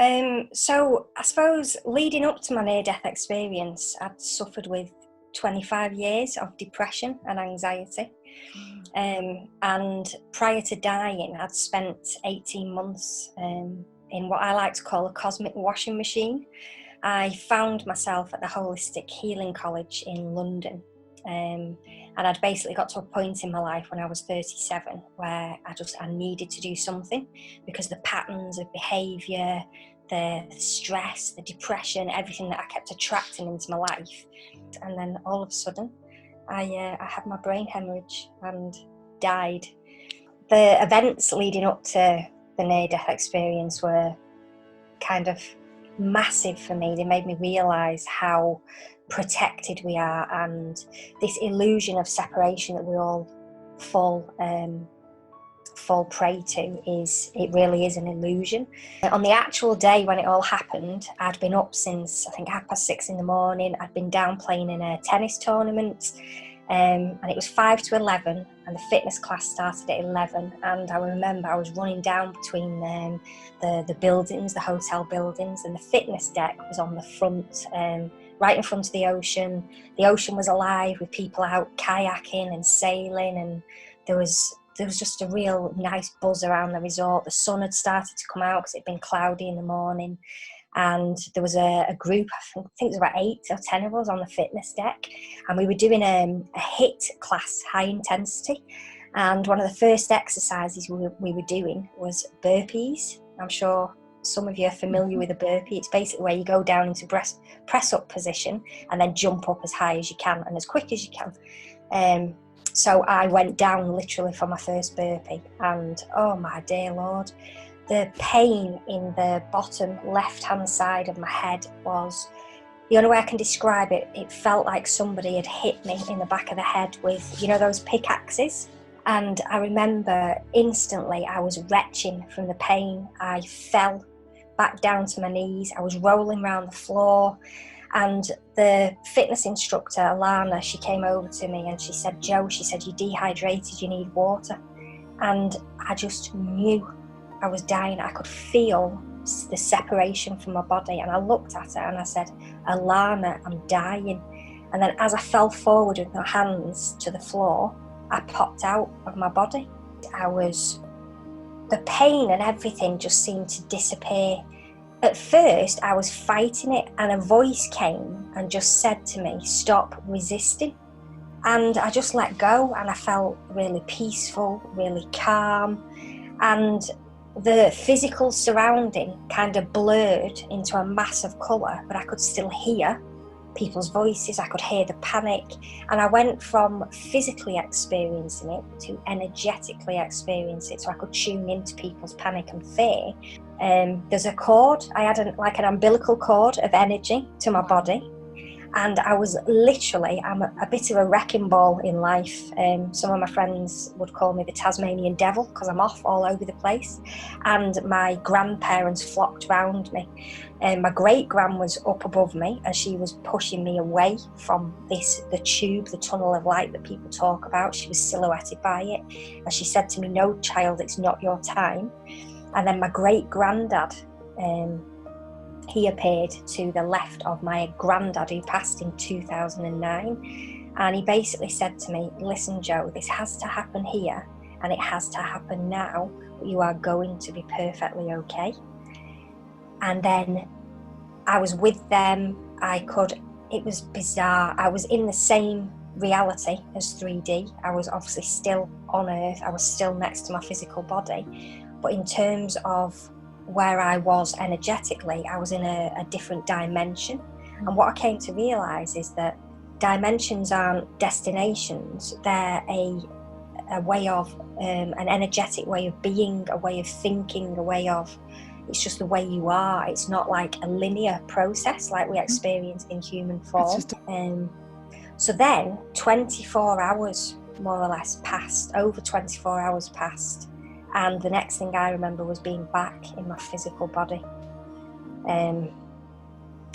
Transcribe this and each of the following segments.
So I suppose leading up to my near-death experience, I'd suffered with 25 years of depression and anxiety. And prior to dying, I'd spent 18 months in what I like to call a cosmic washing machine. I found myself at the Holistic Healing College in London. And I'd basically got to a point in my life when I was 37 where I needed to do something, because the patterns of behaviour, the stress, the depression, everything that I kept attracting into my life. And then all of a sudden, I had my brain hemorrhage and died. The events leading up to the near-death experience were kind of massive for me. They made me realise how protected we are, and this illusion of separation that we all fall prey to it really is an illusion. On the actual day when it all happened, I'd been up since I think 6:30 in the morning. I'd been down playing in a tennis tournament, and it was 5 to 11, and the fitness class started at 11. And I remember I was running down between the buildings, the hotel buildings, and the fitness deck was on the front, right in front of the ocean. The ocean was alive with people out kayaking and sailing, and there was just a real nice buzz around the resort. The sun had started to come out because it'd been cloudy in the morning, and there was a group, I think it was about 8 or 10 of us on the fitness deck, and we were doing a HIIT class, high intensity, and one of the first exercises we were doing was burpees. I'm sure some of you are familiar with a burpee. It's basically where you go down into press up position and then jump up as high as you can and as quick as you can. So I went down literally for my first burpee, and oh my dear Lord, the pain in the bottom left-hand side of my head was, the only way I can describe it, it felt like somebody had hit me in the back of the head with, those pickaxes. And I remember instantly I was retching from the pain. I fell back down to my knees. I was rolling around the floor. And the fitness instructor, Alana, she came over to me and she said, "Joe," she said, "you're dehydrated, you need water." And I just knew I was dying. I could feel the separation from my body. And I looked at her and I said, "Alana, I'm dying." And then as I fell forward with my hands to the floor, I popped out of my body. The pain and everything just seemed to disappear. At first, I was fighting it, and a voice came and just said to me, "Stop resisting." And I just let go, and I felt really peaceful, really calm. And the physical surrounding kind of blurred into a mass of colour, but I could still hear people's voices, I could hear the panic. And I went from physically experiencing it to energetically experiencing it, so I could tune into people's panic and fear. There's a cord, I had an umbilical cord of energy to my body, and I was literally, I'm a bit of a wrecking ball in life. Some of my friends would call me the Tasmanian devil because I'm off all over the place, and my grandparents flocked around me. My great-gran was up above me, and she was pushing me away from the tube, the tunnel of light that people talk about. She was silhouetted by it, and she said to me, "No, child, it's not your time." And then my great-granddad, he appeared to the left of my granddad, who passed in 2009. And he basically said to me, "Listen, Joe, this has to happen here, and it has to happen now, but you are going to be perfectly okay." And then I was with them. It was bizarre. I was in the same reality as 3D. I was obviously still on Earth. I was still next to my physical body. But in terms of where I was energetically, I was in a different dimension. And what I came to realise is that dimensions aren't destinations. They're a way of, an energetic way of being, a way of thinking, it's just the way you are. It's not like a linear process like we experience in human form. So then 24 hours more or less passed, over 24 hours passed. And the next thing I remember was being back in my physical body,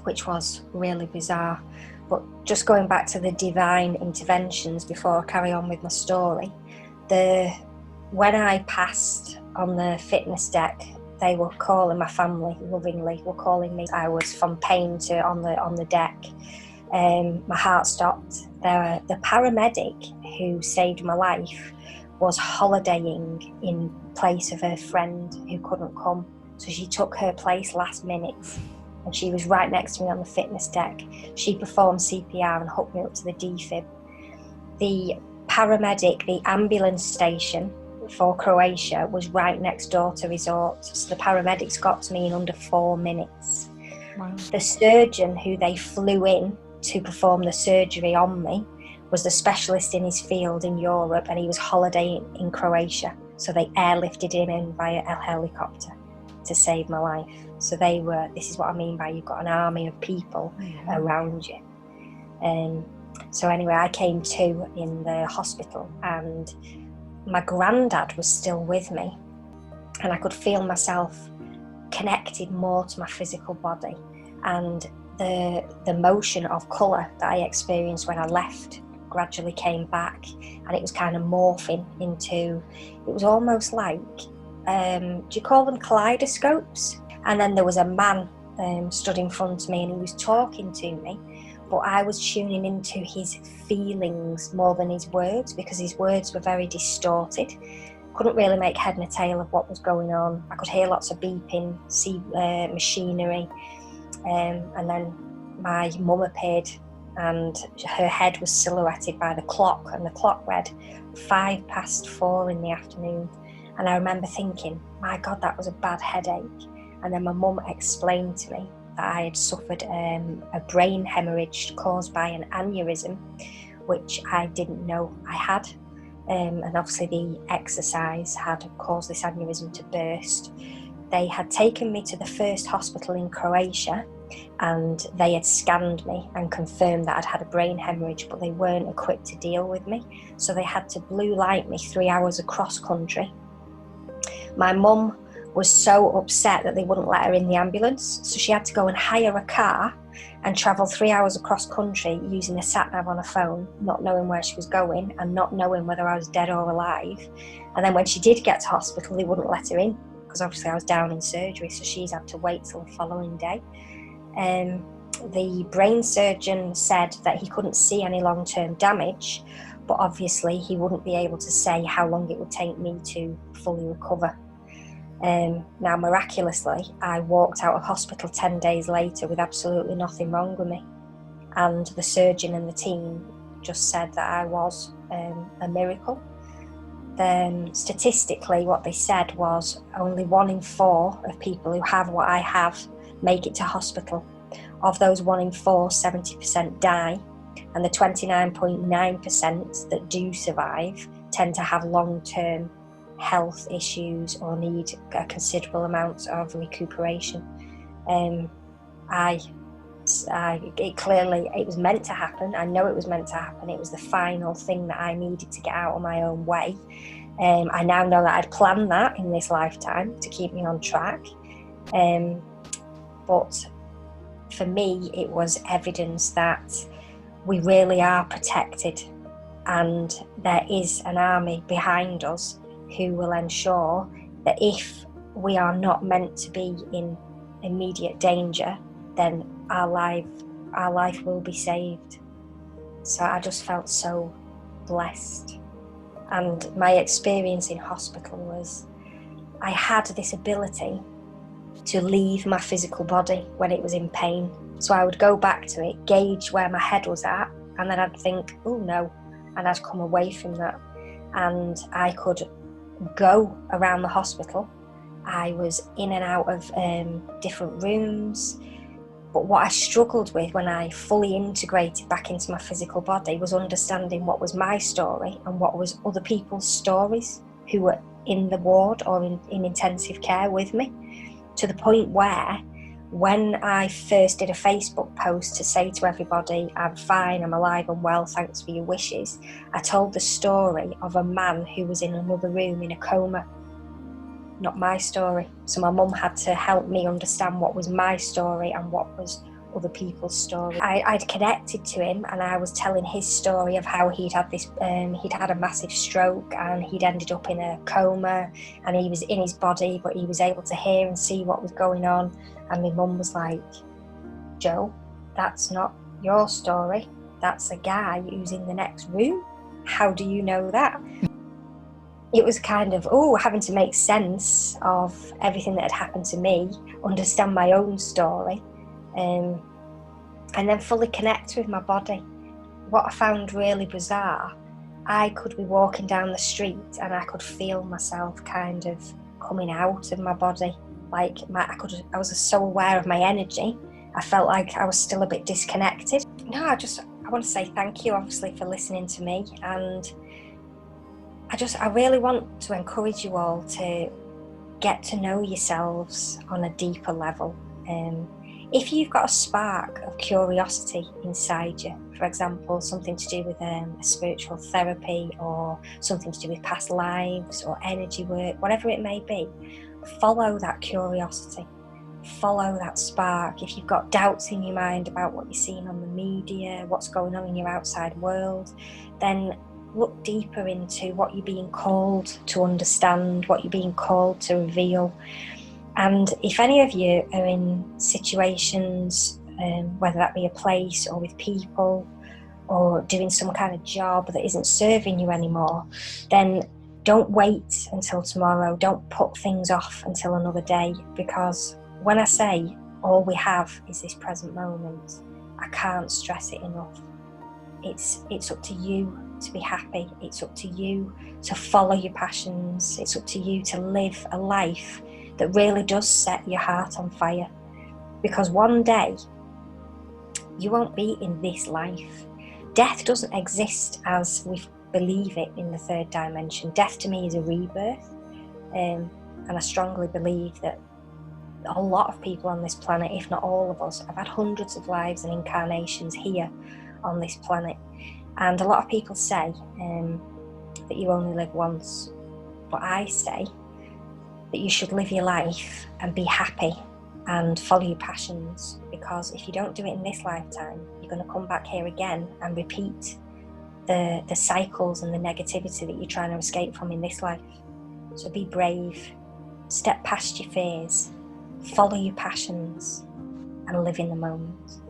which was really bizarre. But just going back to the divine interventions before I carry on with my story, when I passed on the fitness deck, they were calling, my family lovingly were calling me. I was from pain to on the deck. My heart stopped. The paramedic who saved my life was holidaying in place of her friend who couldn't come. So she took her place last minute, and she was right next to me on the fitness deck. She performed CPR and hooked me up to the defib. The paramedic, the ambulance station for Croatia was right next door to resort. So the paramedics got to me in under 4 minutes. Wow. The surgeon who they flew in to perform the surgery on me was the specialist in his field in Europe, and he was holidaying in Croatia. So they airlifted him in via a helicopter to save my life. So this is what I mean by you've got an army of people around you. So anyway, I came to in the hospital, and my granddad was still with me, and I could feel myself connected more to my physical body, and the motion of colour that I experienced when I left gradually came back, and it was kind of morphing into, it was almost like, do you call them kaleidoscopes? And then there was a man stood in front of me, and he was talking to me, but I was tuning into his feelings more than his words, because his words were very distorted. Couldn't really make head and a tail of what was going on. I could hear lots of beeping, see machinery, and then my mum appeared, and her head was silhouetted by the clock, and the clock read 4:05 in the afternoon. And I remember thinking, my God, that was a bad headache. And then my mum explained to me that I had suffered a brain hemorrhage caused by an aneurysm, which I didn't know I had. And obviously the exercise had caused this aneurysm to burst. They had taken me to the first hospital in Croatia, and they had scanned me and confirmed that I'd had a brain hemorrhage, but they weren't equipped to deal with me. So they had to blue light me 3 hours across country. My mum was so upset that they wouldn't let her in the ambulance, so she had to go and hire a car and travel 3 hours across country using a sat-nav on a phone, not knowing where she was going and not knowing whether I was dead or alive. And then when she did get to hospital, they wouldn't let her in, because obviously I was down in surgery, so she's had to wait till the following day. The brain surgeon said that he couldn't see any long-term damage, but obviously he wouldn't be able to say how long it would take me to fully recover. Now, miraculously, I walked out of hospital 10 days later with absolutely nothing wrong with me. And the surgeon and the team just said that I was a miracle. Statistically, what they said was only 1 in 4 of people who have what I have make it to hospital. Of those 1 in 4, 70% die, and the 29.9% that do survive tend to have long-term health issues or need a considerable amount of recuperation. It was meant to happen. I know it was meant to happen. It was the final thing that I needed to get out of my own way. I now know that I'd planned that in this lifetime to keep me on track. But for me, it was evidence that we really are protected, and there is an army behind us who will ensure that if we are not meant to be in immediate danger, then our life will be saved. So I just felt so blessed. And my experience in hospital was I had this ability to leave my physical body when it was in pain. So I would go back to it, gauge where my head was at, and then I'd think, oh no, and I'd come away from that. And I could go around the hospital. I was in and out of different rooms. But what I struggled with when I fully integrated back into my physical body was understanding what was my story and what was other people's stories who were in the ward or in intensive care with me, to the point where when I first did a Facebook post to say to everybody, I'm fine, I'm alive and well, thanks for your wishes, I told the story of a man who was in another room in a coma. Not my story. So my mum had to help me understand what was my story and what was other people's story. I'd connected to him, and I was telling his story of how he'd had a massive stroke, and he'd ended up in a coma, and he was in his body, but he was able to hear and see what was going on. And my mum was like, "Joe, that's not your story. That's a guy who's in the next room. How do you know that?" It was kind of, having to make sense of everything that had happened to me, understand my own story, and then fully connect with my body. What I found really bizarre, I could be walking down the street and I could feel myself kind of coming out of my body. Like I was so aware of my energy, I felt like I was still a bit disconnected. No, I want to say thank you, obviously, for listening to me, and I really want to encourage you all to get to know yourselves on a deeper level. If you've got a spark of curiosity inside you, for example, something to do with a spiritual therapy, or something to do with past lives or energy work, whatever it may be, follow that curiosity, follow that spark. If you've got doubts in your mind about what you're seeing on the media, what's going on in your outside world, then look deeper into what you're being called to understand, what you're being called to reveal. And if any of you are in situations, whether that be a place or with people, or doing some kind of job that isn't serving you anymore, then don't wait until tomorrow. Don't put things off until another day, because when I say all we have is this present moment, I can't stress it enough. It's up to you to be happy. It's up to you to follow your passions. It's up to you to live a life that really does set your heart on fire. Because one day, you won't be in this life. Death doesn't exist as we believe it in the third dimension. Death to me is a rebirth. And I strongly believe that a lot of people on this planet, if not all of us, have had hundreds of lives and incarnations here on this planet. And a lot of people say that you only live once. But I say that you should live your life and be happy and follow your passions, because if you don't do it in this lifetime, you're going to come back here again and repeat the cycles and the negativity that you're trying to escape from in this life. So be brave, step past your fears, follow your passions, and live in the moment.